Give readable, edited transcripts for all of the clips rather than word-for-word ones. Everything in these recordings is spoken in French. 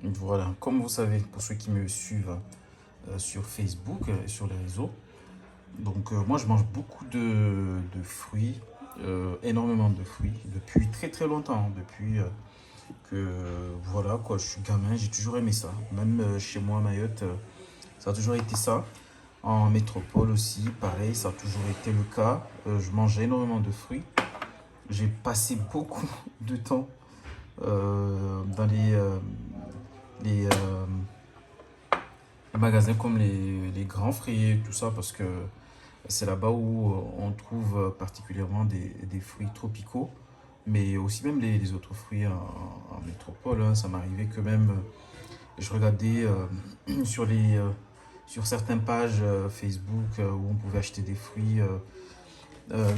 Voilà, comme vous savez, pour ceux qui me suivent sur Facebook et sur les réseaux, moi je mange beaucoup de fruits, énormément de fruits, depuis très très longtemps, depuis que voilà quoi, je suis gamin, j'ai toujours aimé ça. Même chez moi à Mayotte, ça a toujours été ça. En métropole aussi, pareil, ça a toujours été le cas. Je mangeais énormément de fruits. J'ai passé beaucoup de temps dans les magasins comme les grands fruits, tout ça, parce que c'est là-bas où on trouve particulièrement des fruits tropicaux, mais aussi même les autres fruits en métropole, hein. Ça m'arrivait que même, je regardais sur certaines pages Facebook où on pouvait acheter des fruits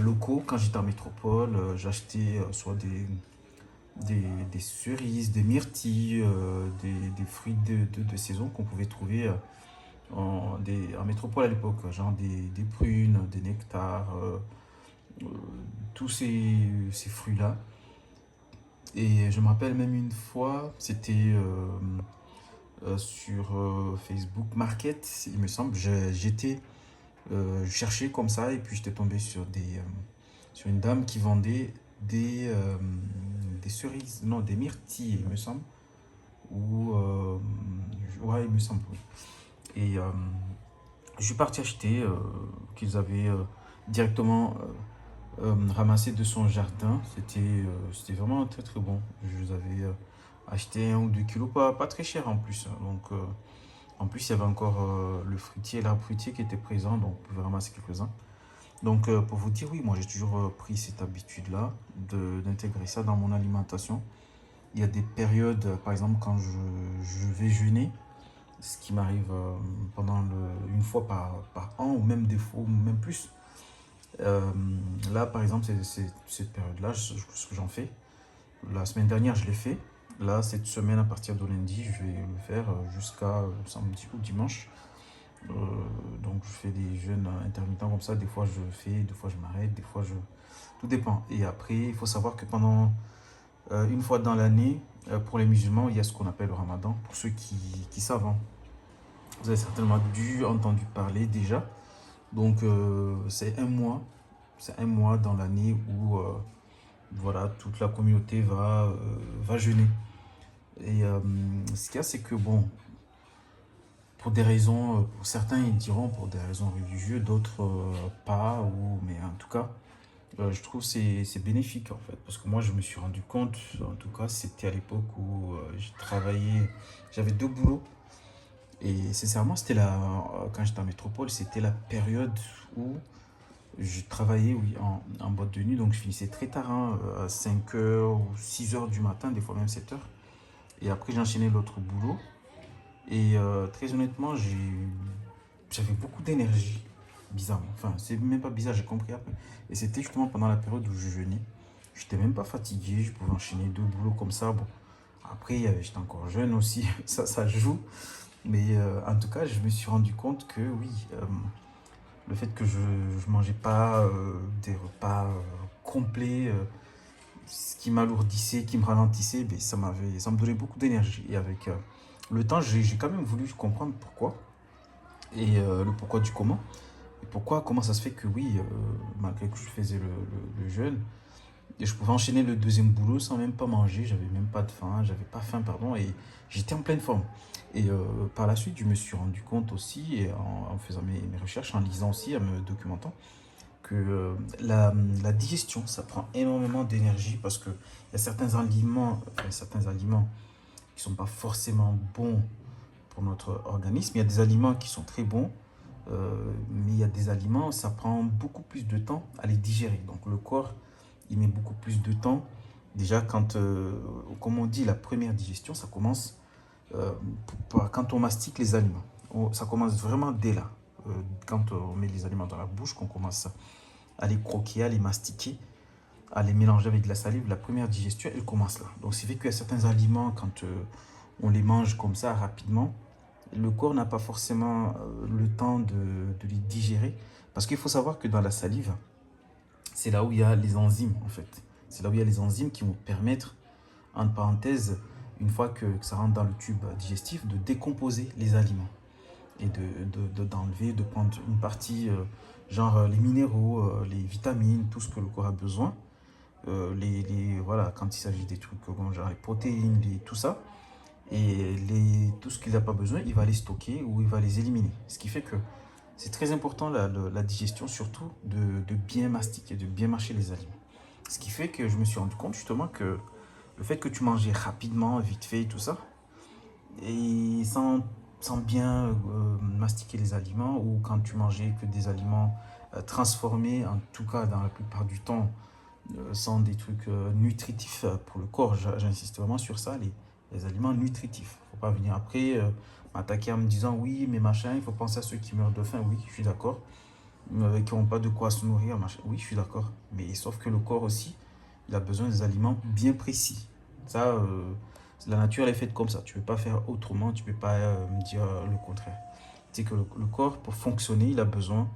locaux. Quand j'étais en métropole, j'achetais soit des cerises, des myrtilles, des fruits de saison qu'on pouvait trouver en métropole à l'époque, genre des prunes, des nectars, euh, tous ces fruits-là. Et je me rappelle même une fois, c'était sur Facebook Market, il me semble, je cherchais comme ça et puis j'étais tombé sur une dame qui vendait des cerises, non, des myrtilles, il me semble. Ou, ouais, il me semble, oui. Et je suis parti acheter qu'ils avaient directement ramassé de son jardin. C'était vraiment très très bon. Je les avais acheté 1 ou 2 kilos, pas très cher en plus, hein. En plus, il y avait encore le fruitier, l'arbre fruitier qui était présent, donc on pouvait ramasser quelques-uns. Pour vous dire, oui, moi j'ai toujours pris cette habitude-là d'intégrer ça dans mon alimentation. Il y a des périodes, par exemple, quand je vais jeûner, ce qui m'arrive une fois par an, ou même des fois, ou même plus. Euh, Là, par exemple, c'est cette période-là, ce que j'en fais. La semaine dernière, je l'ai fait. Là, cette semaine, à partir de lundi, je vais le faire jusqu'à samedi ou dimanche. Euh, donc, je fais des jeûnes intermittents comme ça. Des fois, je fais, des fois, je m'arrête, des fois, je... Tout dépend. Et après, il faut savoir que pendant une fois dans l'année, pour les musulmans, il y a ce qu'on appelle le ramadan. Pour ceux qui savent, hein. Vous avez certainement dû entendu parler déjà. C'est un mois dans l'année où voilà, toute la communauté va jeûner. Et ce qu'il y a, c'est que bon, pour des raisons, pour certains ils diront pour des raisons religieuses, d'autres pas, mais en tout cas, je trouve que c'est bénéfique en fait. Parce que moi, je me suis rendu compte, en tout cas, c'était à l'époque où j'ai travaillé, j'avais 2 boulots. Et sincèrement, quand j'étais en métropole, c'était la période où je travaillais, oui, en boîte de nuit. Donc je finissais très tard, hein, à 5 heures ou 6 heures du matin, des fois même 7 heures. Et après, j'enchaînais l'autre boulot. Et très honnêtement, j'avais beaucoup d'énergie, bizarrement. Enfin, c'est même pas bizarre, j'ai compris après. Et c'était justement pendant la période où je jeûnais. Je n'étais même pas fatigué, je pouvais enchaîner 2 boulots comme ça. Bon, après, j'étais encore jeune aussi, ça joue. Mais en tout cas, je me suis rendu compte que oui, le fait que je ne mangeais pas des repas complets, ce qui m'alourdissait, qui me ralentissait, ben, ça me donnait beaucoup d'énergie. Et avec le temps, j'ai quand même voulu comprendre pourquoi, et le pourquoi du comment. Et comment ça se fait que oui, malgré que je faisais le jeûne, et je pouvais enchaîner le deuxième boulot sans même pas manger, j'avais même pas de faim, j'avais pas faim, pardon, et j'étais en pleine forme. Et par la suite, je me suis rendu compte aussi, et en faisant mes recherches, en lisant aussi, en me documentant, que la digestion, ça prend énormément d'énergie parce qu'il y a certains aliments qui sont pas forcément bons pour notre organisme. Il y a des aliments qui sont très bons, mais il y a des aliments, ça prend beaucoup plus de temps à les digérer. Donc le corps, il met beaucoup plus de temps. Déjà, comme on dit, la première digestion, ça commence euh, quand on mastique les aliments. Ça commence vraiment dès là. Quand on met les aliments dans la bouche, qu'on commence à les croquer, à les mastiquer, à les mélanger avec de la salive, la première digestion, elle commence là. Donc, c'est vrai qu'il y a certains aliments, quand on les mange comme ça rapidement, le corps n'a pas forcément le temps de les digérer. Parce qu'il faut savoir que dans la salive, c'est là où il y a les enzymes, en fait. C'est là où il y a les enzymes qui vont permettre, entre parenthèses, une fois que ça rentre dans le tube digestif, de décomposer les aliments et d'enlever, de prendre une partie, genre les minéraux, les vitamines, tout ce que le corps a besoin. Voilà, quand il s'agit des trucs comme genre les protéines, tout ça, et tout ce qu'il n'a pas besoin, il va les stocker ou il va les éliminer. Ce qui fait que c'est très important la digestion, surtout de bien mastiquer, de bien mâcher les aliments. Ce qui fait que je me suis rendu compte justement que le fait que tu mangeais rapidement, vite fait, tout ça, et sans bien mastiquer les aliments, ou quand tu mangeais que des aliments transformés, en tout cas dans la plupart du temps, sans des trucs nutritifs pour le corps. J'insiste vraiment sur ça, les aliments nutritifs. Faut pas venir après m'attaquer en me disant oui, mais machin, il faut penser à ceux qui meurent de faim. Oui, je suis d'accord. Qui n'ont pas de quoi se nourrir, machin. Oui, je suis d'accord. Mais sauf que le corps aussi, il a besoin des aliments bien précis. Ça, la nature, elle est faite comme ça. Tu ne peux pas faire autrement, tu ne peux pas me dire le contraire. C'est que le corps, pour fonctionner, il a besoin,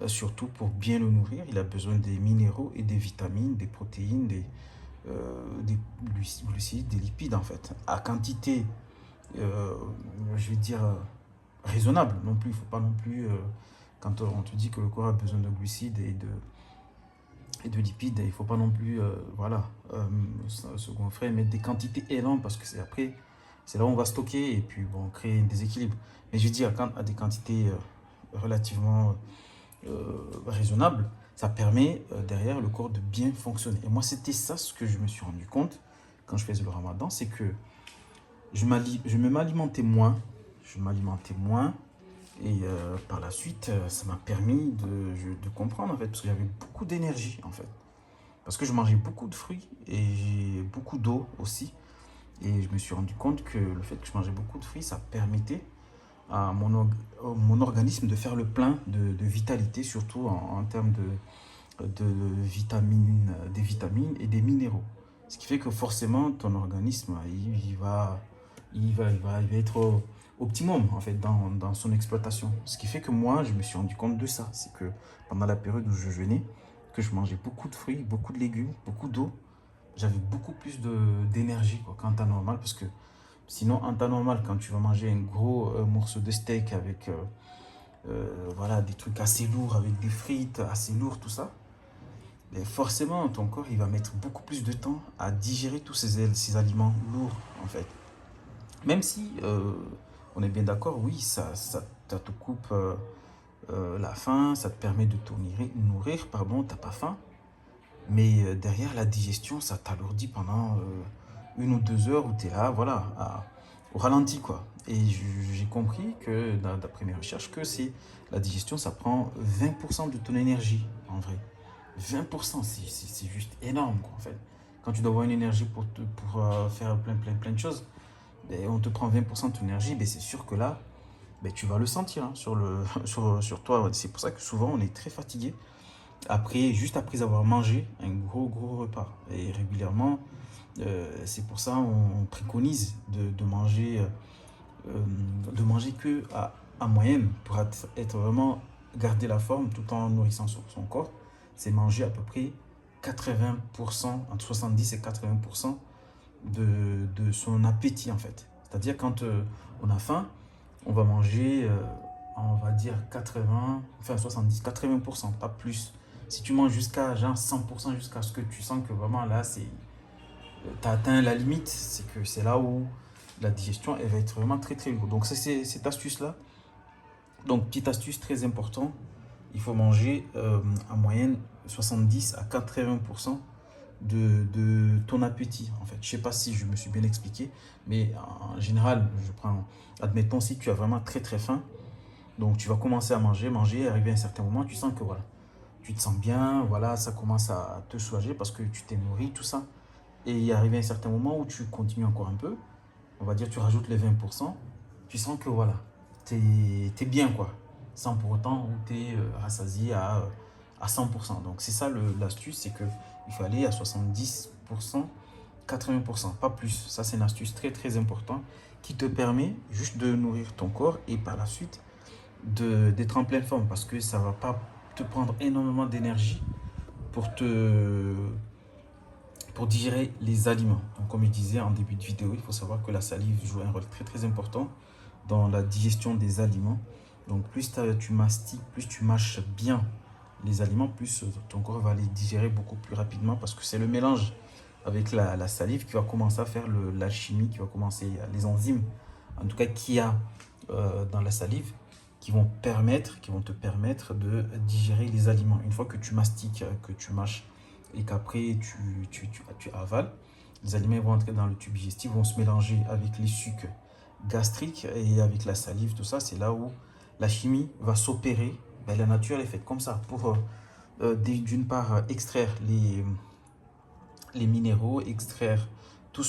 surtout pour bien le nourrir, il a besoin des minéraux et des vitamines, des protéines, des glucides, des lipides en fait. À quantité, euh, je vais dire, raisonnable non plus. Il ne faut pas non plus, quand on te dit que le corps a besoin de glucides et de lipides, il ne faut pas non plus voilà, se gonfrer, mettre des quantités énormes parce que c'est après, c'est là où on va stocker et puis bon, créer un déséquilibre. Mais je dis à des quantités relativement raisonnables, ça permet derrière le corps de bien fonctionner. Et moi, c'était ça ce que je me suis rendu compte quand je faisais le ramadan, c'est que je m'alimentais moins, et par la suite, ça m'a permis de comprendre en fait, parce que j'avais beaucoup d'énergie en fait. Parce que je mangeais beaucoup de fruits et beaucoup d'eau aussi. Et je me suis rendu compte que le fait que je mangeais beaucoup de fruits, ça permettait à mon organisme de faire le plein de vitalité, surtout en termes de vitamines, des vitamines et des minéraux. Ce qui fait que forcément, ton organisme, il va être au optimum en fait dans son exploitation. Ce qui fait que moi, je me suis rendu compte de ça. C'est que pendant la période où je jeûnais, que je mangeais beaucoup de fruits, beaucoup de légumes, beaucoup d'eau, j'avais beaucoup plus d'énergie qu'en temps normal. Parce que sinon, en temps normal, quand tu vas manger un gros morceau de steak avec voilà, des trucs assez lourds, avec des frites assez lourdes, tout ça, et forcément, ton corps, il va mettre beaucoup plus de temps à digérer tous ces aliments lourds, en fait. Même si, on est bien d'accord, oui, ça te coupe la faim, ça te permet de te nourrir, pardon, t'as pas faim. Mais derrière la digestion, ça t'alourdit pendant 1 ou 2 heures où tu es là, voilà, au ralenti, quoi. Et j'ai compris que, d'après mes recherches, que la digestion, ça prend 20% de ton énergie, en vrai. 20%, c'est juste énorme, quoi, en fait. Quand tu dois avoir une énergie pour faire plein de choses, ben, on te prend 20% de ton énergie, ben, c'est sûr que là, ben, tu vas le sentir hein, sur toi. C'est pour ça que souvent, on est très fatigué juste après avoir mangé un gros repas. Et régulièrement, c'est pour ça on préconise de manger que à moyenne pour être vraiment garder la forme tout en nourrissant son corps. C'est manger à peu près 80%, entre 70 et 80% de son appétit en fait. C'est-à-dire quand on a faim, on va manger, on va dire 80, enfin 70, 80%, pas plus. Si tu manges jusqu'à genre 100%, jusqu'à ce que tu sens que vraiment là, tu as atteint la limite, c'est que c'est là où la digestion elle va être vraiment très lourde. Donc c'est cette astuce-là. Donc petite astuce très importante, il faut manger en moyenne 70 à 80% de ton appétit en fait. Je sais pas si je me suis bien expliqué, mais en général, admettons si tu as vraiment très faim, donc tu vas commencer à manger, arriver à un certain moment, tu sens que voilà, tu te sens bien, voilà, ça commence à te soulager parce que tu t'es nourri, tout ça. Et il arrive à un certain moment où tu continues encore un peu, on va dire tu rajoutes les 20%, tu sens que voilà, t'es bien quoi, sans pour autant où t'es rassasié à 100%. Donc c'est ça l'astuce, c'est que il faut aller à 70%, 80%, pas plus. Ça c'est une astuce très importante qui te permet juste de nourrir ton corps et par la suite d'être en pleine forme parce que ça va pas te prendre énormément d'énergie pour pour digérer les aliments. Donc, comme je disais en début de vidéo, il faut savoir que la salive joue un rôle très très important dans la digestion des aliments. Donc plus tu mastiques, plus tu mâches bien les aliments, plus ton corps va les digérer beaucoup plus rapidement parce que c'est le mélange avec la salive qui va commencer à faire l'alchimie, qui va commencer, les enzymes, en tout cas qu'il y a dans la salive, qui vont te permettre de digérer les aliments. Une fois que tu mastiques, que tu mâches et qu'après tu avales, les aliments vont entrer dans le tube digestif, vont se mélanger avec les sucs gastriques et avec la salive, tout ça. C'est là où la chimie va s'opérer. Ben, la nature elle est faite comme ça pour d'une part extraire les minéraux, extraire tout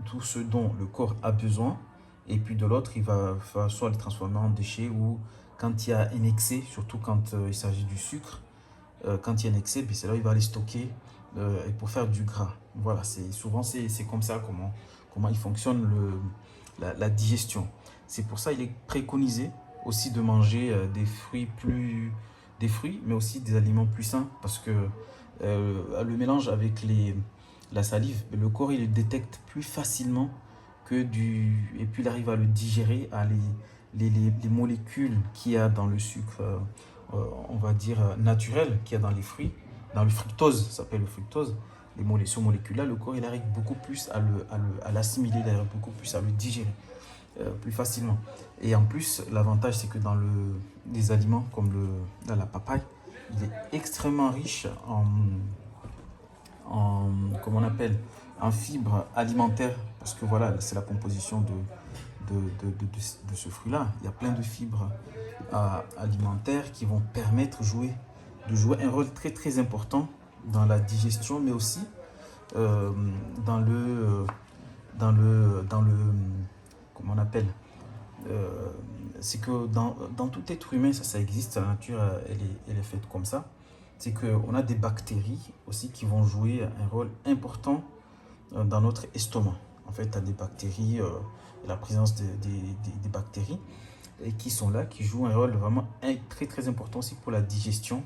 tout ce dont le corps a besoin, et puis de l'autre il va soit le transformer en déchets, ou quand il y a un excès, surtout quand il s'agit du sucre, quand il y a un excès, ben c'est là où il va les stocker et pour faire du gras. Voilà, souvent c'est comme ça comment il fonctionne la digestion. C'est pour ça il est préconisé aussi de manger des fruits, mais aussi des aliments plus sains, parce que le mélange avec la salive, le corps il le détecte plus facilement et puis il arrive à le digérer, à les molécules qu'il y a dans le sucre, on va dire naturel, qu'il y a dans les fruits, dans le fructose, ça s'appelle le fructose. Ces molécules-là, le corps il arrive beaucoup plus à l'assimiler, il arrive beaucoup plus à le digérer plus facilement. Et en plus, l'avantage, c'est que dans des aliments comme la papaye, il est extrêmement riche comment on appelle, en fibres alimentaires, parce que voilà, c'est la composition de ce fruit-là. Il y a plein de fibres alimentaires qui vont permettre de jouer un rôle très très important dans la digestion, mais aussi euh, dans le, dans le, comment on appelle, euh, c'est que dans tout être humain, ça existe, la nature, elle est faite comme ça. C'est qu'on a des bactéries aussi qui vont jouer un rôle important dans notre estomac. En fait, tu as des bactéries, la présence des bactéries et qui sont là, qui jouent un rôle vraiment très très important aussi pour la digestion,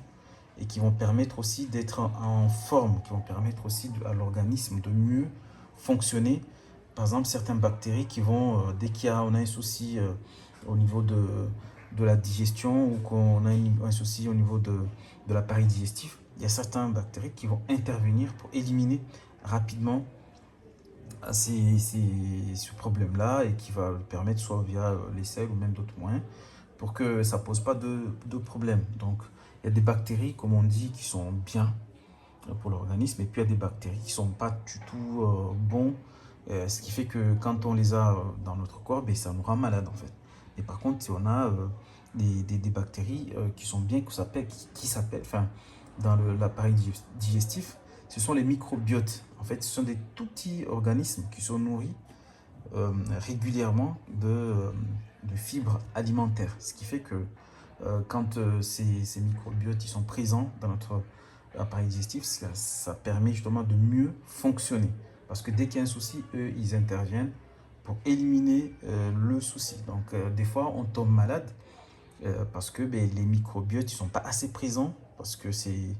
et qui vont permettre aussi d'être en forme, qui vont permettre aussi à l'organisme de mieux fonctionner. Par exemple, certaines bactéries qui vont, dès on a un souci au niveau de la digestion, ou qu'on a un souci au niveau de l'appareil digestif, il y a certaines bactéries qui vont intervenir pour éliminer rapidement ce problème-là, et qui va le permettre soit via les selles ou même d'autres moyens pour que ça ne pose pas de problème. Donc, il y a des bactéries, comme on dit, qui sont bien pour l'organisme, et puis il y a des bactéries qui ne sont pas du tout bons, ce qui fait que quand on les a dans notre corps, ben, ça nous rend malade en fait. Et par contre, si on a des bactéries qui sont bien, qui s'appellent, enfin, dans l'appareil digestif, ce sont les microbiotes. En fait, ce sont des tout petits organismes qui sont nourris régulièrement de fibres alimentaires. Ce qui fait que quand ces microbiotes ils sont présents dans notre appareil digestif, ça permet justement de mieux fonctionner. Parce que dès qu'il y a un souci, eux, ils interviennent pour éliminer le souci. Donc, des fois, on tombe malade parce que ben, les microbiotes ne sont pas assez présents, parce que ces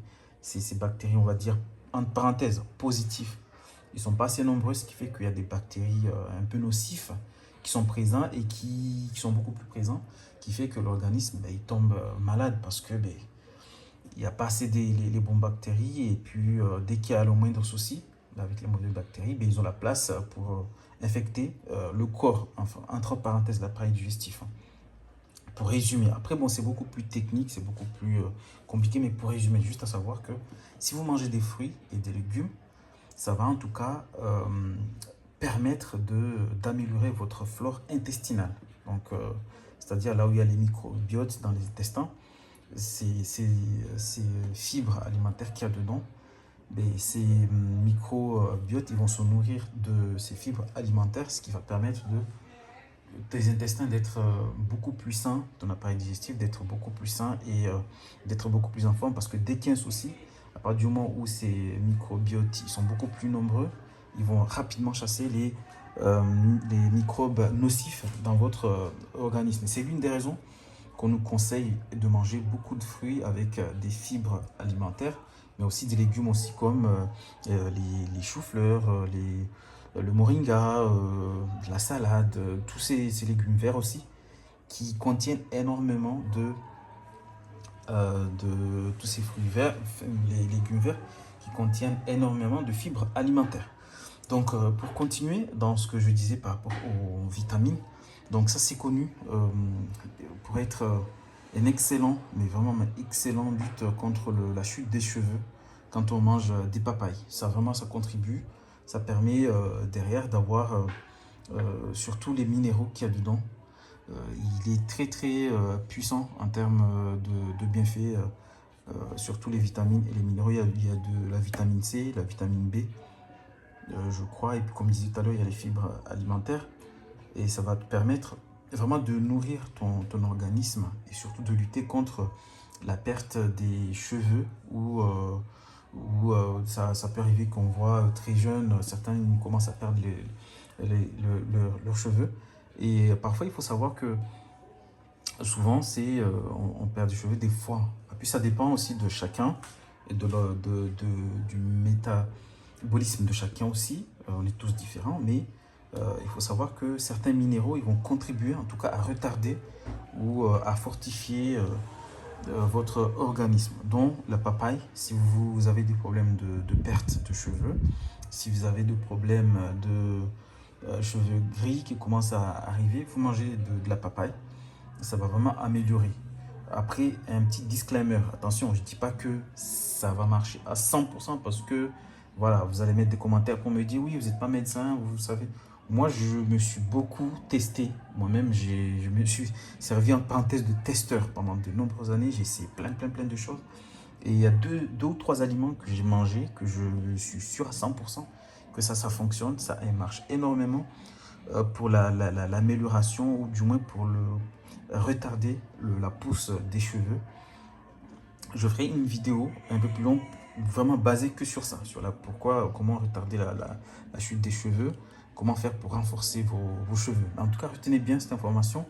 bactéries, on va dire, entre parenthèses, positives, ils ne sont pas assez nombreux, ce qui fait qu'il y a des bactéries un peu nocives qui sont présents et qui sont beaucoup plus présents, qui fait que l'organisme ben, il tombe malade, parce que ben, il n'y a pas assez les bonnes bactéries, et puis dès qu'il y a le moindre souci avec les mauvaises bactéries, ben, ils ont la place pour infecter le corps, enfin, entre parenthèses, l'appareil digestif. Pour résumer, après bon, c'est beaucoup plus technique, c'est beaucoup plus compliqué, mais pour résumer, juste à savoir que si vous mangez des fruits et des légumes, ça va en tout cas permettre d'améliorer votre flore intestinale. Donc, c'est-à-dire là où il y a les microbiotes dans les intestins, ces fibres alimentaires qu'il y a dedans, ben, ces microbiotes ils vont se nourrir de ces fibres alimentaires, ce qui va permettre tes intestins d'être beaucoup plus sains, ton appareil digestif d'être beaucoup plus sain, et d'être beaucoup plus en forme, parce que dès qu'il y a un souci, à partir du moment où ces microbiotes ils sont beaucoup plus nombreux, ils vont rapidement chasser les microbes nocifs dans votre organisme. C'est l'une des raisons qu'on nous conseille de manger beaucoup de fruits avec des fibres alimentaires, mais aussi des légumes aussi comme les choux-fleurs, le moringa, la salade, tous ces légumes verts aussi, qui contiennent énormément de tous ces fruits verts, les légumes verts, qui contiennent énormément de fibres alimentaires. Donc, pour continuer dans ce que je disais par rapport aux vitamines, donc ça c'est connu pour être un excellent, mais vraiment un excellent lutte contre la chute des cheveux quand on mange des papayes. Ça vraiment, ça contribue, ça permet derrière d'avoir surtout les minéraux qu'il y a dedans. Euh, il est très très puissant en termes de bienfaits, surtout les vitamines et les minéraux. Il y a de la vitamine C, la vitamine B, je crois. Et puis, comme je disais tout à l'heure, il y a les fibres alimentaires. Et ça va te permettre vraiment de nourrir ton organisme et surtout de lutter contre la perte des cheveux ou ça peut arriver qu'on voit très jeune, certains commencent à perdre leurs cheveux. Et parfois, il faut savoir que souvent, on perd des cheveux des fois. Et puis, ça dépend aussi de chacun et du métabolisme de chacun aussi. On est tous différents, mais il faut savoir que certains minéraux ils vont contribuer en tout cas à retarder ou à fortifier votre organisme, dont la papaye. Si vous avez des problèmes de perte de cheveux, si vous avez des problèmes de cheveux gris qui commencent à arriver, vous mangez de la papaye, ça va vraiment améliorer. Après, un petit disclaimer, attention, je ne dis pas que ça va marcher à 100% parce que voilà, vous allez mettre des commentaires pour me dire oui, vous n'êtes pas médecin, vous savez. Moi, je me suis beaucoup testé. Moi-même, je me suis servi en parenthèse de testeur pendant de nombreuses années. J'ai essayé plein de choses. Et il y a deux ou trois aliments que j'ai mangés, que je suis sûr à 100% que ça fonctionne, ça marche énormément pour l'amélioration ou du moins pour retarder la pousse des cheveux. Je ferai une vidéo un peu plus longue, vraiment basée que sur ça, sur comment retarder la chute des cheveux, comment faire pour renforcer vos cheveux. En tout cas, retenez bien cette information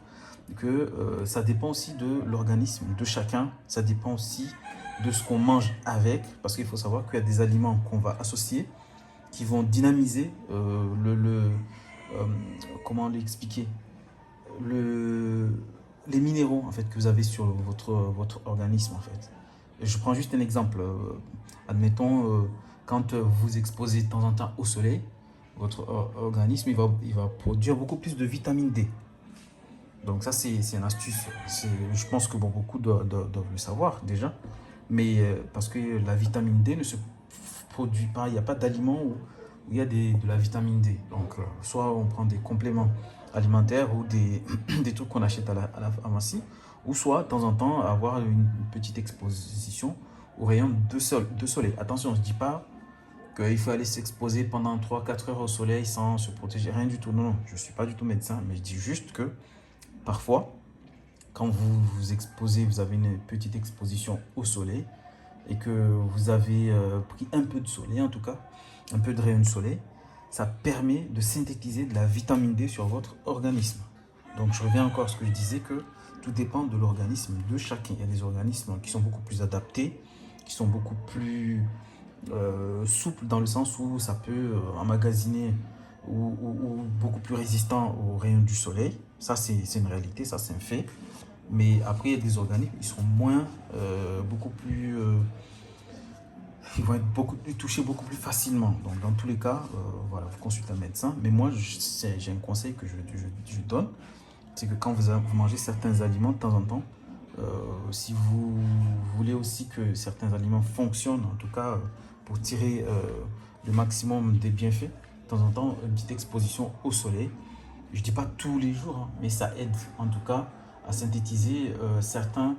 que ça dépend aussi de l'organisme de chacun, ça dépend aussi de ce qu'on mange avec, parce qu'il faut savoir qu'il y a des aliments qu'on va associer qui vont dynamiser comment l'expliquer, les minéraux en fait que vous avez sur votre organisme en fait. Je prends juste un exemple. Admettons, quand vous exposez de temps en temps au soleil, votre organisme il va produire beaucoup plus de vitamine D. Donc ça, c'est une astuce. Je pense que bon, beaucoup doivent le savoir déjà. Mais parce que la vitamine D ne se produit pas, il n'y a pas d'aliment où il y a de la vitamine D. Donc, soit on prend des compléments alimentaires ou des trucs qu'on achète à la pharmacie, ou soit de temps en temps avoir une petite exposition aux rayons de soleil. Attention, je ne dis pas qu'il faut aller s'exposer pendant 3 4 heures au soleil sans se protéger, rien du tout. Non, non, je ne suis pas du tout médecin, mais je dis juste que parfois, quand vous vous exposez, vous avez une petite exposition au soleil et que vous avez pris un peu de soleil, en tout cas, un peu de rayon de soleil, ça permet de synthétiser de la vitamine D sur votre organisme. Donc, je reviens encore à ce que je disais que tout dépend de l'organisme de chacun. Il y a des organismes qui sont beaucoup plus adaptés, qui sont beaucoup plus souples dans le sens où ça peut emmagasiner ou beaucoup plus résistant aux rayons du soleil. Ça, c'est une réalité, ça, c'est un fait. Mais après, il y a des organismes qui sont beaucoup plus, ils vont être touchés beaucoup plus facilement. Donc, dans tous les cas, voilà, vous consultez un médecin. Mais moi, j'ai un conseil que je donne, c'est que quand vous mangez certains aliments de temps en temps, si vous voulez aussi que certains aliments fonctionnent, en tout cas pour tirer le maximum des bienfaits, de temps en temps, une petite exposition au soleil. Je ne dis pas tous les jours, hein, mais ça aide en tout cas à synthétiser certaines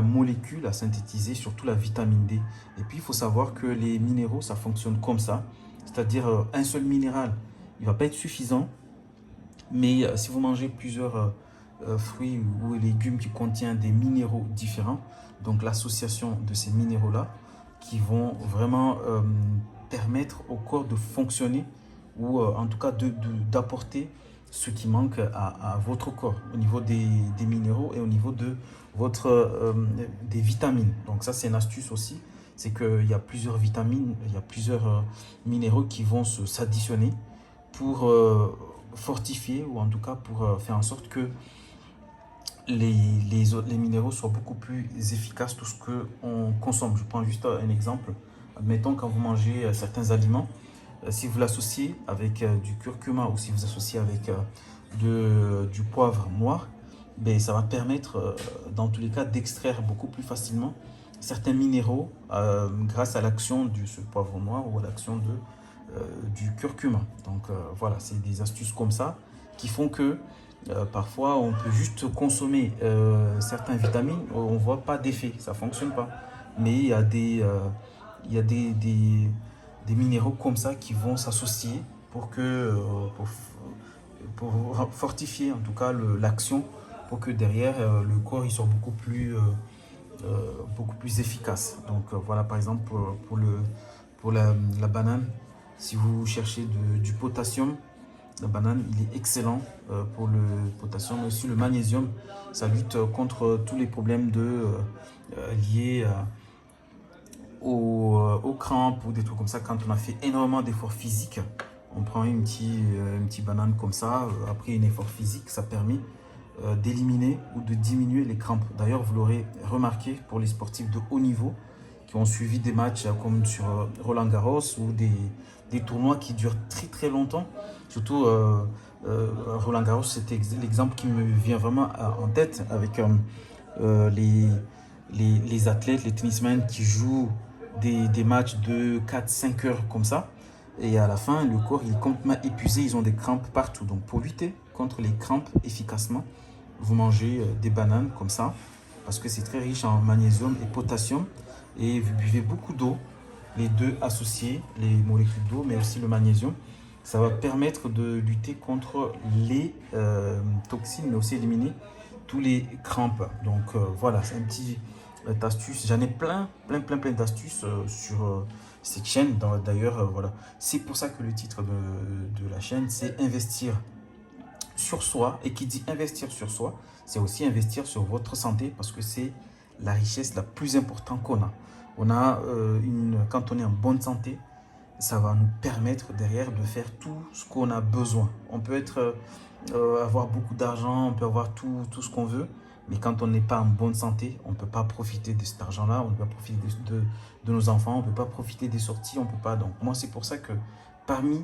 molécules, à synthétiser surtout la vitamine D. Et puis, il faut savoir que les minéraux, ça fonctionne comme ça. C'est-à-dire, un seul minéral, il ne va pas être suffisant. Mais si vous mangez plusieurs fruits ou légumes qui contiennent des minéraux différents, donc l'association de ces minéraux-là, qui vont vraiment permettre au corps de fonctionner ou en tout cas d'apporter ce qui manque à votre corps au niveau des minéraux et au niveau de des vitamines. Donc ça, c'est une astuce aussi c'est qu'il y a plusieurs vitamines, il y a plusieurs minéraux qui vont s'additionner pour fortifier ou en tout cas pour faire en sorte que les minéraux soient beaucoup plus efficaces tout ce qu'on consomme. Je prends juste un exemple. Admettons quand vous mangez certains aliments, si vous l'associez avec du curcuma ou si vous associez avec du poivre noir, ben, ça va permettre dans tous les cas d'extraire beaucoup plus facilement certains minéraux grâce à l'action de ce poivre noir ou à l'action du curcuma. Donc voilà, c'est des astuces comme ça qui font que parfois on peut juste consommer certaines vitamines, on ne voit pas d'effet, ça ne fonctionne pas. Mais il y a des minéraux comme ça qui vont s'associer pour que pour, pour fortifier en tout cas l'action pour que derrière le corps il soit beaucoup plus efficace. Donc voilà par exemple pour la banane, si vous cherchez du potassium, la banane il est excellent pour le potassium, mais aussi le magnésium, ça lutte contre tous les problèmes liés aux crampes ou des trucs comme ça. Quand on a fait énormément d'efforts physiques, on prend une petite banane comme ça, après un effort physique, ça permet d'éliminer ou de diminuer les crampes. D'ailleurs, vous l'aurez remarqué pour les sportifs de haut niveau qui ont suivi des matchs comme sur Roland Garros ou des tournois qui durent très très longtemps. Surtout Roland Garros, c'était l'exemple qui me vient vraiment en tête avec les athlètes, les tennismen qui jouent des matchs de 4-5 heures comme ça. Et à la fin, le corps il est complètement épuisé, ils ont des crampes partout. Donc pour lutter contre les crampes efficacement, vous mangez des bananes comme ça, parce que c'est très riche en magnésium et potassium. Et vous buvez beaucoup d'eau, les deux associés, les molécules d'eau, mais aussi le magnésium. Ça va permettre de lutter contre les toxines, mais aussi éliminer tous les crampes. Donc voilà, c'est un petit astuce. J'en ai plein d'astuces sur cette chaîne. D'ailleurs, voilà. C'est pour ça que le titre de la chaîne, c'est Investir sur soi. Et qui dit investir sur soi, c'est aussi investir sur votre santé parce que c'est la richesse la plus importante qu'on a. Quand on est en bonne santé, ça va nous permettre derrière de faire tout ce qu'on a besoin. On peut avoir beaucoup d'argent, on peut avoir tout ce qu'on veut, mais quand on n'est pas en bonne santé, on ne peut pas profiter de cet argent-là, on ne peut pas profiter de nos enfants, on ne peut pas profiter des sorties, on peut pas. Donc moi, c'est pour ça que parmi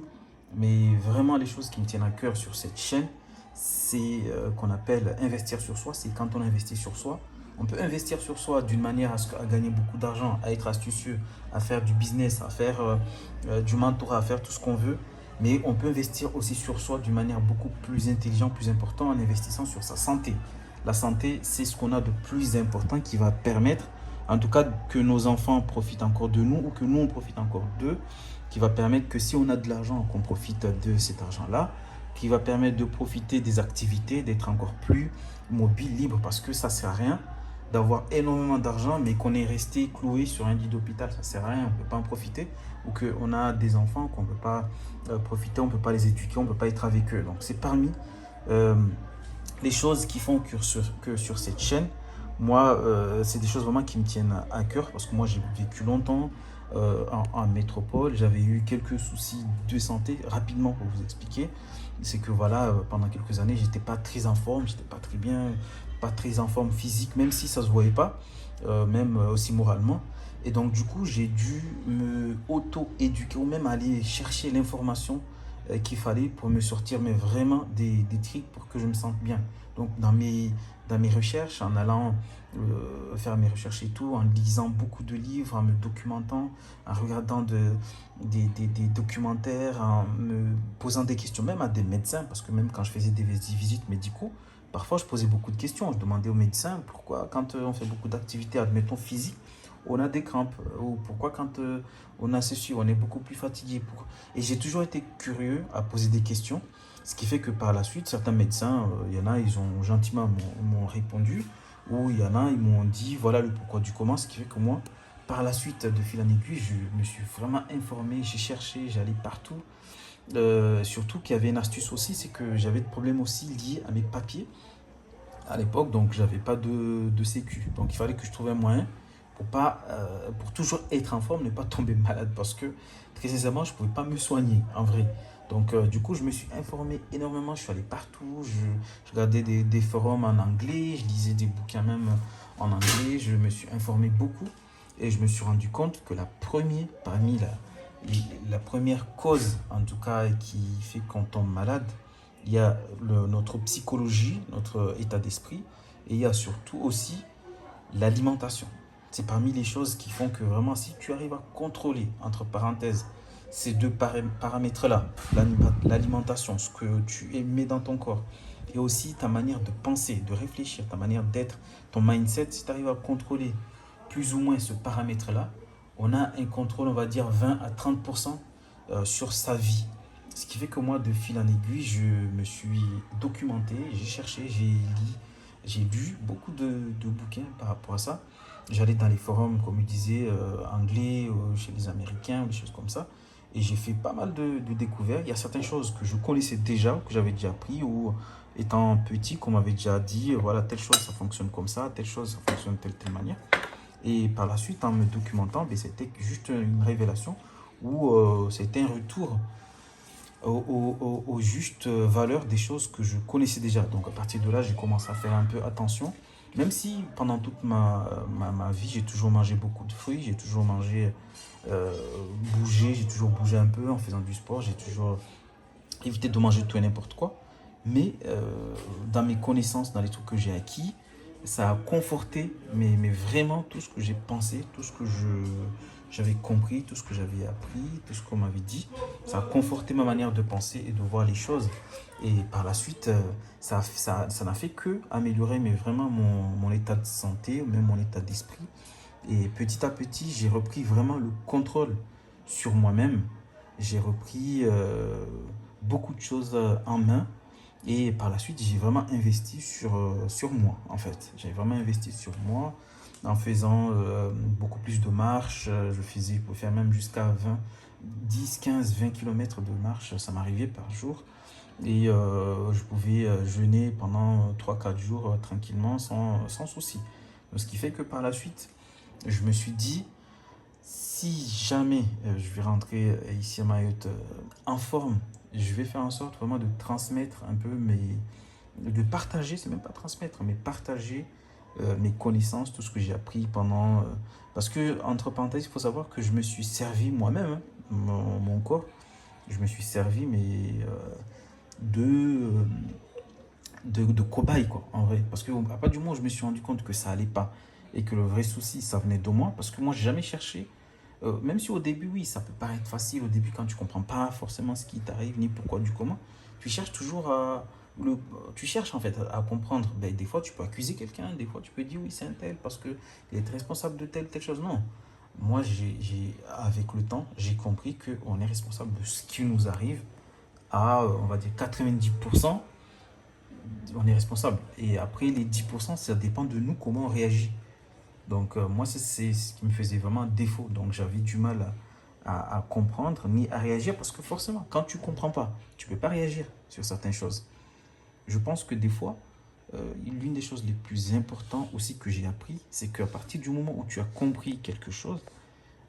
mais vraiment les choses qui me tiennent à cœur sur cette chaîne, c'est qu'on appelle investir sur soi. C'est quand on investit sur soi, on peut investir sur soi d'une manière à gagner beaucoup d'argent, à être astucieux, à faire du business, à faire du mentorat, à faire tout ce qu'on veut. Mais on peut investir aussi sur soi d'une manière beaucoup plus intelligente, plus importante en investissant sur sa santé. La santé, c'est ce qu'on a de plus important qui va permettre, en tout cas, que nos enfants profitent encore de nous ou que nous, on profite encore d'eux, qui va permettre que si on a de l'argent, qu'on profite de cet argent-là, qui va permettre de profiter des activités, d'être encore plus mobile, libre, parce que ça ne sert à rien d'avoir énormément d'argent, mais qu'on est resté cloué sur un lit d'hôpital, ça ne sert à rien, on ne peut pas en profiter, ou qu'on a des enfants qu'on ne peut pas profiter, on ne peut pas les éduquer, on ne peut pas être avec eux. Donc c'est parmi les choses qui font que sur cette chaîne, moi, c'est des choses vraiment qui me tiennent à cœur, parce que moi j'ai vécu longtemps en métropole, j'avais eu quelques soucis de santé, rapidement pour vous expliquer, c'est que voilà, pendant quelques années, j'étais pas très en forme, j'étais pas très bien, pas très en forme physique, même si ça se voyait pas, même aussi moralement. Et donc du coup, j'ai dû me auto-éduquer ou même aller chercher l'information qu'il fallait pour me sortir, mais vraiment des tricks pour que je me sente bien. Donc dans mes recherches, en allant faire mes recherches et tout, en lisant beaucoup de livres, en me documentant, en regardant des documentaires, en me posant des questions, même à des médecins, parce que même quand je faisais des visites médicaux, parfois je posais beaucoup de questions. Je demandais aux médecins pourquoi quand on fait beaucoup d'activités, admettons physiques, on a des crampes, ou pourquoi quand on a ceci, on est beaucoup plus fatigué. Et j'ai toujours été curieux à poser des questions, ce qui fait que par la suite, certains médecins, il y en a, ils ont gentiment m'ont répondu, ou il y en a, ils m'ont dit, voilà le pourquoi du comment, ce qui fait que moi, par la suite, de fil en aiguille, je me suis vraiment informé, j'ai cherché, j'allais partout. Surtout qu'il y avait une astuce aussi, c'est que j'avais des problèmes aussi liés à mes papiers à l'époque, donc j'avais pas de sécu. Donc il fallait que je trouve un moyen pour toujours être en forme, ne pas tomber malade. Parce que, très sincèrement, je ne pouvais pas me soigner, en vrai. Donc, du coup, je me suis informé énormément. Je suis allé partout. Je regardais des forums en anglais. Je lisais des bouquins même en anglais. Je me suis informé beaucoup. Et je me suis rendu compte que la première cause, en tout cas, qui fait qu'on tombe malade, il y a notre psychologie, notre état d'esprit. Et il y a surtout aussi l'alimentation. C'est parmi les choses qui font que vraiment, si tu arrives à contrôler, entre parenthèses, ces deux paramètres-là, l'alimentation, ce que tu mets dans ton corps, et aussi ta manière de penser, de réfléchir, ta manière d'être, ton mindset, si tu arrives à contrôler plus ou moins ce paramètre-là, on a un contrôle, on va dire 20 à 30% sur sa vie. Ce qui fait que moi, de fil en aiguille, je me suis documenté, j'ai cherché, j'ai lu beaucoup de bouquins par rapport à ça. J'allais dans les forums, comme je disais, anglais, chez les Américains, des choses comme ça. Et j'ai fait pas mal de découvertes. Il y a certaines choses que je connaissais déjà, que j'avais déjà appris, ou étant petit, qu'on m'avait déjà dit, voilà, telle chose, ça fonctionne comme ça, telle chose, ça fonctionne de telle manière. Et par la suite, en me documentant, ben, c'était juste une révélation ou c'était un retour aux justes valeurs des choses que je connaissais déjà. Donc à partir de là, j'ai commencé à faire un peu attention. Même si pendant toute ma vie, j'ai toujours mangé beaucoup de fruits, j'ai toujours euh, bougé, j'ai toujours bougé un peu en faisant du sport, j'ai toujours évité de manger tout et n'importe quoi. Mais dans mes connaissances, dans les trucs que j'ai acquis, ça a conforté mais vraiment tout ce que j'ai pensé, tout ce que j'avais compris, tout ce que j'avais appris, tout ce qu'on m'avait dit. Ça a conforté ma manière de penser et de voir les choses. Et par la suite, ça n'a fait que améliorer mais vraiment mon état de santé, même mon état d'esprit. Et petit à petit, j'ai repris vraiment le contrôle sur moi-même. J'ai repris beaucoup de choses en main. Et par la suite, j'ai vraiment investi sur moi, en fait. J'ai vraiment investi sur moi en faisant beaucoup plus de marches. Je pouvais faire même jusqu'à 10, 15, 20 km de marche. Ça m'arrivait par jour. Et je pouvais jeûner pendant 3 4 jours tranquillement, sans souci. Donc, ce qui fait que par la suite, je me suis dit, si jamais je vais rentrer ici à Mayotte en forme, je vais faire en sorte vraiment de transmettre un peu de partager, c'est même pas transmettre, mais partager mes connaissances, tout ce que j'ai appris pendant. Parce que, entre parenthèses, il faut savoir que je me suis servi moi-même, hein, mon corps, je me suis servi, mais de, euh, de cobaye, quoi, en vrai. Parce que, à partir du moment où je me suis rendu compte que ça allait pas et que le vrai souci, ça venait de moi, parce que moi, j'ai jamais cherché même si au début, oui, ça peut paraître facile, au début, quand tu comprends pas forcément ce qui t'arrive, ni pourquoi, du comment, tu cherches toujours tu cherches en fait à comprendre. Ben, des fois, tu peux accuser quelqu'un, des fois, tu peux dire oui, c'est un tel parce qu'il est responsable de telle chose. Non. Moi, avec le temps, j'ai compris qu'on est responsable de ce qui nous arrive à, on va dire, 90%, on est responsable. Et après, les 10%, ça dépend de nous, comment on réagit. Donc, moi, c'est ce qui me faisait vraiment défaut. Donc, j'avais du mal à comprendre ni à réagir parce que forcément, quand tu ne comprends pas, tu ne peux pas réagir sur certaines choses. Je pense que des fois, l'une des choses les plus importantes aussi que j'ai appris, c'est qu'à partir du moment où tu as compris quelque chose,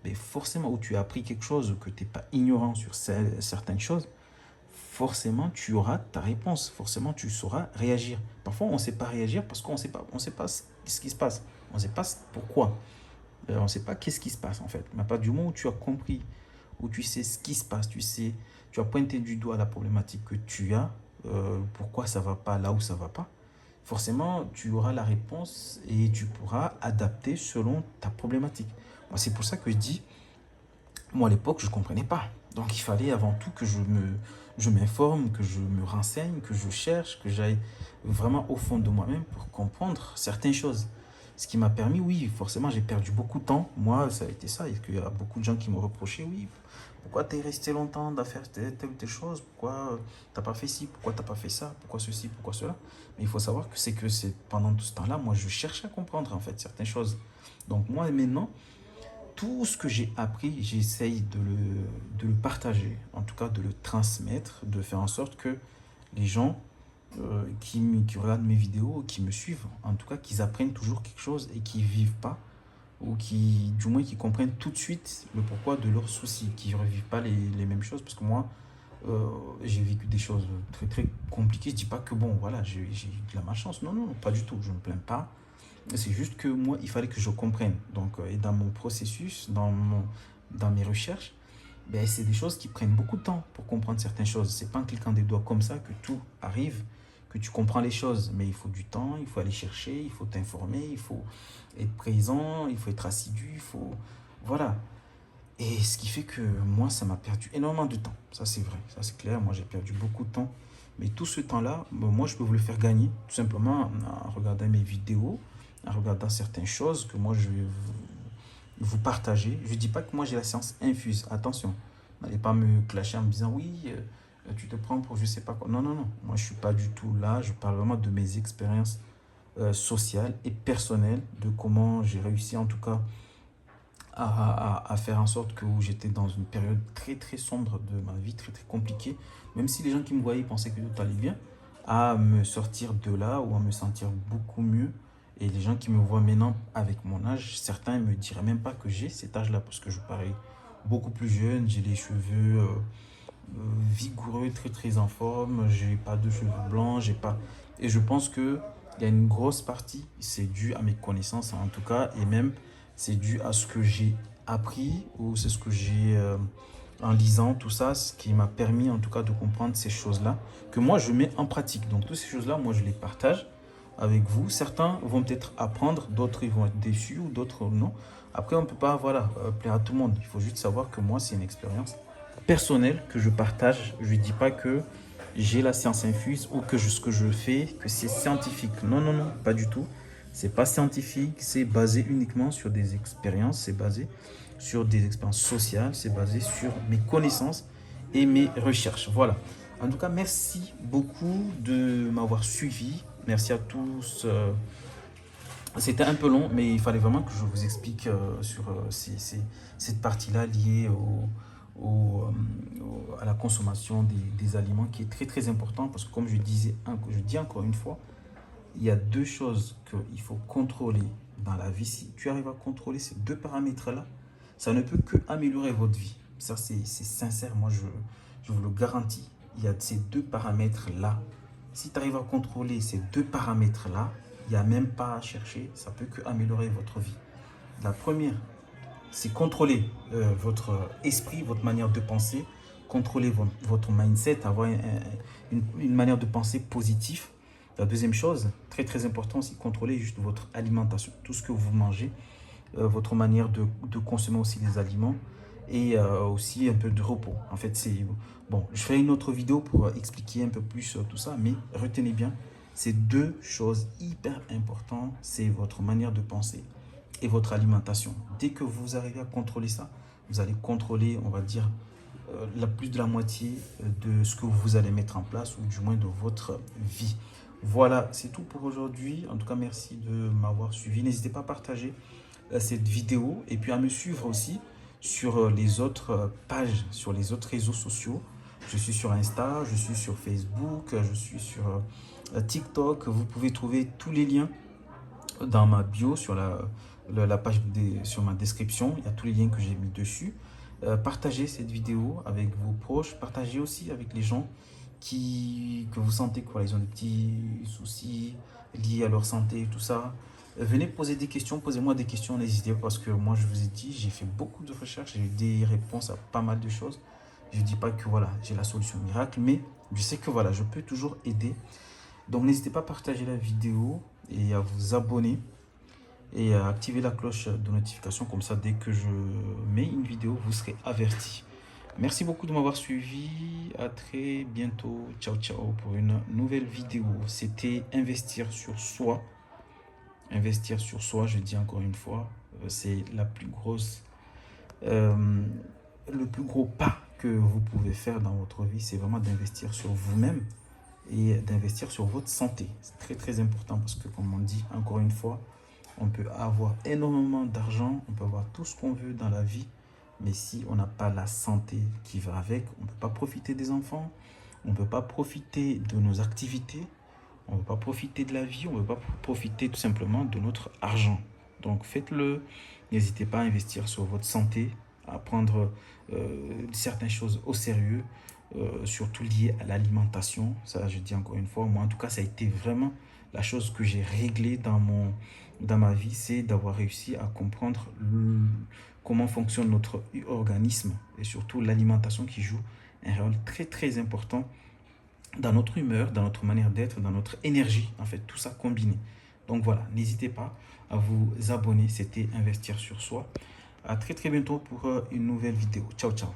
ben forcément, où tu as appris quelque chose, que tu n'es pas ignorant sur certaines choses, forcément, tu auras ta réponse. Forcément, tu sauras réagir. Parfois, on ne sait pas réagir parce qu'on sait pas ce qui se passe. On ne sait pas pourquoi. On ne sait pas qu'est-ce qui se passe en fait. Mais à partir du moment où tu as compris, où tu sais ce qui se passe, tu as pointé du doigt la problématique que tu as, pourquoi ça ne va pas là où ça ne va pas, forcément, tu auras la réponse et tu pourras adapter selon ta problématique. Moi, c'est pour ça que je dis, moi, à l'époque, je ne comprenais pas. Donc, il fallait avant tout que je m'informe, que je me renseigne, que je cherche, que j'aille vraiment au fond de moi-même pour comprendre certaines choses. Ce qui m'a permis, oui, forcément, j'ai perdu beaucoup de temps. Moi, ça a été ça. Il y a beaucoup de gens qui me reprochaient, oui, pourquoi tu es resté longtemps à faire telle ou telle chose? Pourquoi tu n'as pas fait ci? Pourquoi tu n'as pas fait ça? Pourquoi ceci? Pourquoi cela? Mais il faut savoir que c'est pendant tout ce temps-là, moi, je cherchais à comprendre, en fait, certaines choses. Donc, moi, maintenant, tout ce que j'ai appris, j'essaye de le partager, en tout cas de le transmettre, de faire en sorte que les gens qui regardent mes vidéos, qui me suivent, en tout cas qu'ils apprennent toujours quelque chose et qu'ils ne vivent pas ou qui, du moins, qui comprennent tout de suite le pourquoi de leurs soucis, qui ne revivent pas les mêmes choses. Parce que moi, j'ai vécu des choses très, très compliquées. Je dis pas que, bon, voilà, j'ai eu de la malchance. Non, non, pas du tout. Je ne me plains pas. C'est juste que moi, il fallait que je comprenne. Donc, et dans mon processus, dans mes recherches, ben, c'est des choses qui prennent beaucoup de temps pour comprendre certaines choses. C'est pas en cliquant des doigts comme ça que tout arrive, que tu comprends les choses. Mais il faut du temps, il faut aller chercher, il faut t'informer, il faut être présent, il faut être assidu, il faut... Voilà. Et ce qui fait que moi, ça m'a perdu énormément de temps. Ça, c'est vrai. Ça, c'est clair. Moi, j'ai perdu beaucoup de temps. Mais tout ce temps-là, bon, moi, je peux vous le faire gagner. Tout simplement en regardant mes vidéos, en regardant certaines choses que moi, je vais vous partager. Je ne dis pas que moi, j'ai la science infuse. Attention. N'allez pas me clasher en me disant, oui, tu te prends pour je sais pas quoi. Non, non, non. Moi, je ne suis pas du tout là. Je parle vraiment de mes expériences sociales et personnelles, de comment j'ai réussi, en tout cas, à faire en sorte que j'étais dans une période très très sombre de ma vie, très très compliquée, même si les gens qui me voyaient pensaient que tout allait bien, à me sortir de là ou à me sentir beaucoup mieux. Et les gens qui me voient maintenant avec mon âge, certains ne me diraient même pas que j'ai cet âge-là, parce que je parais beaucoup plus jeune, j'ai les cheveux vigoureux, très très en forme, j'ai pas de cheveux blancs, j'ai pas... Et je pense que il y a une grosse partie, c'est dû à mes connaissances en tout cas, et même c'est dû à ce que j'ai appris ou c'est ce que j'ai en lisant tout ça, ce qui m'a permis en tout cas de comprendre ces choses-là que moi je mets en pratique. Donc toutes ces choses-là, moi je les partage avec vous. Certains vont peut-être apprendre, d'autres ils vont être déçus ou d'autres non. Après on ne peut pas voilà, plaire à tout le monde. Il faut juste savoir que moi c'est une expérience personnelle que je partage. Je ne dis pas que j'ai la science infuse ou que ce que je fais, que c'est scientifique. Non, non, non, pas du tout. C'est pas scientifique, c'est basé uniquement sur des expériences, c'est basé sur des expériences sociales, c'est basé sur mes connaissances et mes recherches. Voilà. En tout cas, merci beaucoup de m'avoir suivi. Merci à tous. C'était un peu long, mais il fallait vraiment que je vous explique sur cette partie-là liée à la consommation des aliments qui est très très important parce que comme je disais, je dis encore une fois, il y a deux choses qu'il faut contrôler dans la vie. Si tu arrives à contrôler ces deux paramètres-là, ça ne peut que améliorer votre vie. Ça, c'est sincère, moi je vous le garantis. Il y a ces deux paramètres-là. Si tu arrives à contrôler ces deux paramètres-là, il n'y a même pas à chercher, ça peut que améliorer votre vie. La première, c'est contrôler votre esprit, votre manière de penser, contrôler votre mindset, avoir une manière de penser positive. La deuxième chose, très très important, c'est contrôler juste votre alimentation, tout ce que vous mangez, votre manière de consommer aussi les aliments et aussi un peu de repos. En fait, c'est bon. Je ferai une autre vidéo pour expliquer un peu plus tout ça, mais retenez bien, ces deux choses hyper importantes, c'est votre manière de penser et votre alimentation. Dès que vous arrivez à contrôler ça, vous allez contrôler, on va dire, la plus de la moitié de ce que vous allez mettre en place ou du moins de votre vie. Voilà, c'est tout pour aujourd'hui. En tout cas, merci de m'avoir suivi. N'hésitez pas à partager cette vidéo et puis à me suivre aussi sur les autres pages, sur les autres réseaux sociaux. Je suis sur Insta, je suis sur Facebook, je suis sur TikTok. Vous pouvez trouver tous les liens dans ma bio, sur la page, sur ma description. Il y a tous les liens que j'ai mis dessus. Partagez cette vidéo avec vos proches. Partagez aussi avec les gens que vous sentez qu'ils ont des petits soucis liés à leur santé et tout ça. Venez poser des questions, posez-moi des questions, n'hésitez pas parce que moi je vous ai dit, j'ai fait beaucoup de recherches, j'ai eu des réponses à pas mal de choses. Je ne dis pas que voilà, j'ai la solution miracle, mais je sais que voilà, je peux toujours aider. Donc n'hésitez pas à partager la vidéo et à vous abonner et à activer la cloche de notification, comme ça dès que je mets une vidéo, vous serez averti. Merci beaucoup de m'avoir suivi, à très bientôt, ciao ciao pour une nouvelle vidéo. C'était investir sur soi. Investir sur soi, je dis encore une fois, c'est la plus grosse, le plus gros pas que vous pouvez faire dans votre vie, c'est vraiment d'investir sur vous-même et d'investir sur votre santé. C'est très très important parce que comme on dit encore une fois, on peut avoir énormément d'argent, on peut avoir tout ce qu'on veut dans la vie, mais si on n'a pas la santé qui va avec, on ne peut pas profiter des enfants, on ne peut pas profiter de nos activités, on ne peut pas profiter de la vie, on ne peut pas profiter tout simplement de notre argent. Donc faites-le. N'hésitez pas à investir sur votre santé, à prendre certaines choses au sérieux, surtout liées à l'alimentation. Ça, je dis encore une fois, moi en tout cas, ça a été vraiment la chose que j'ai réglée dans ma vie, c'est d'avoir réussi à comprendre comment fonctionne notre organisme et surtout l'alimentation qui joue un rôle très très important dans notre humeur, dans notre manière d'être, dans notre énergie, en fait, tout ça combiné. Donc voilà, n'hésitez pas à vous abonner, c'était Investir sur soi. À très très bientôt pour une nouvelle vidéo. Ciao, ciao.